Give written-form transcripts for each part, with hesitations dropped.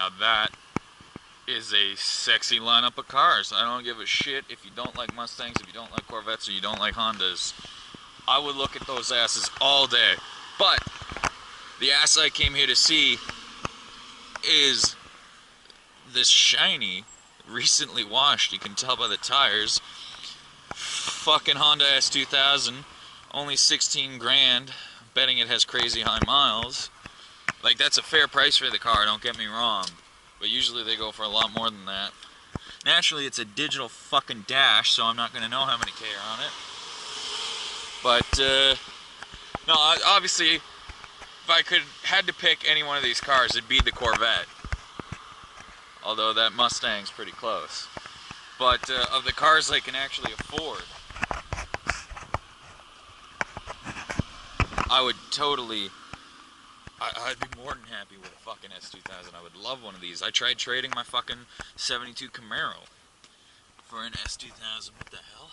Now that is a sexy lineup of cars. I don't give a shit if you don't like Mustangs, if you don't like Corvettes, or you don't like Hondas. I would look at those asses all day. But the ass I came here to see is this shiny, recently washed, you can tell by the tires, fucking Honda S2000, only 16 grand, betting it has crazy high miles. Like, that's a fair price for the car, don't get me wrong, but usually they go for a lot more than that. Naturally, it's a digital fucking dash, so I'm not going to know how many K are on it. But, no, obviously, if I had to pick any one of these cars, it'd be the Corvette. Although that Mustang's pretty close. But of the cars I can actually afford, I would totally, I'd be more than happy with a fucking S2000. I would love one of these. I tried trading my fucking 72 Camaro for an S2000. What the hell?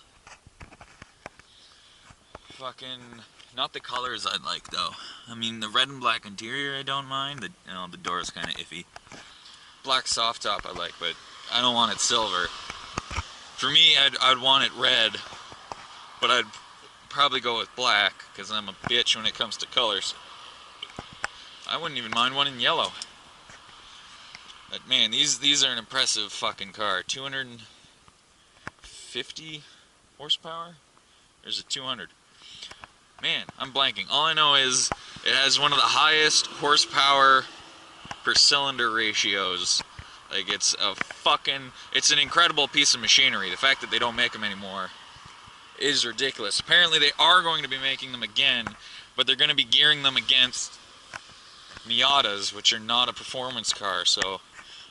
Fucking, not the colors I like though. I mean, the red and black interior I don't mind. The door is kind of iffy. Black soft top I like, but I don't want it silver. For me, I'd want it red, but I'd probably go with black, because I'm a bitch when it comes to colors. I wouldn't even mind one in yellow. But man, these are an impressive fucking car. 250 horsepower? There's a 200. Man, I'm blanking. All I know is it has one of the highest horsepower per cylinder ratios. Like, it's an incredible piece of machinery. The fact that they don't make them anymore is ridiculous. Apparently they are going to be making them again, but they're going to be gearing them against Miatas, which are not a performance car, so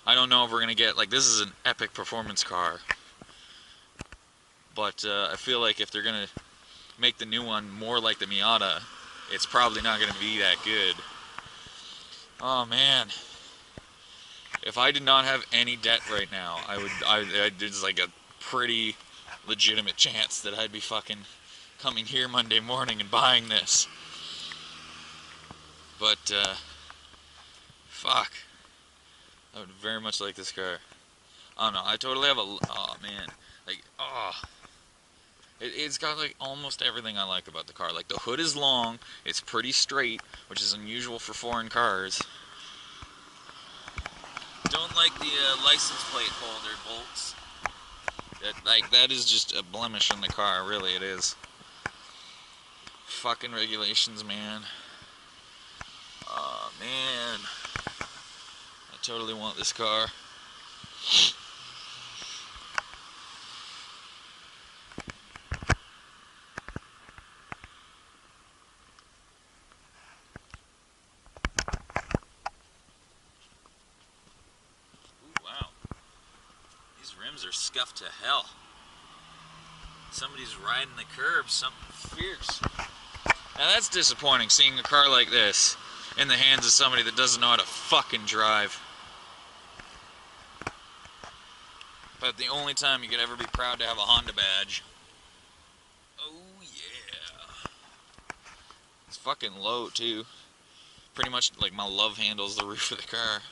I don't know if we're going to get, like, this is an epic performance car. But I feel like if they're going to make the new one more like the Miata, it's probably not going to be that good. Oh man, if I did not have any debt right now, there's like a pretty legitimate chance that I'd be fucking coming here Monday morning and buying this. But fuck, I would very much like this car. I don't know, I totally have oh man, like, it's got like almost everything I like about the car. Like, the hood is long, it's pretty straight, which is unusual for foreign cars. Don't like the license plate holder bolts. That is just a blemish on the car, really it is. Fucking regulations, man. Aw, man. I totally want this car. Rims are scuffed to hell. Somebody's riding the curb, something fierce. Now that's disappointing, seeing a car like this in the hands of somebody that doesn't know how to fucking drive. But the only time you could ever be proud to have a Honda badge. Oh yeah. It's fucking low too. Pretty much like my love handle's the roof of the car.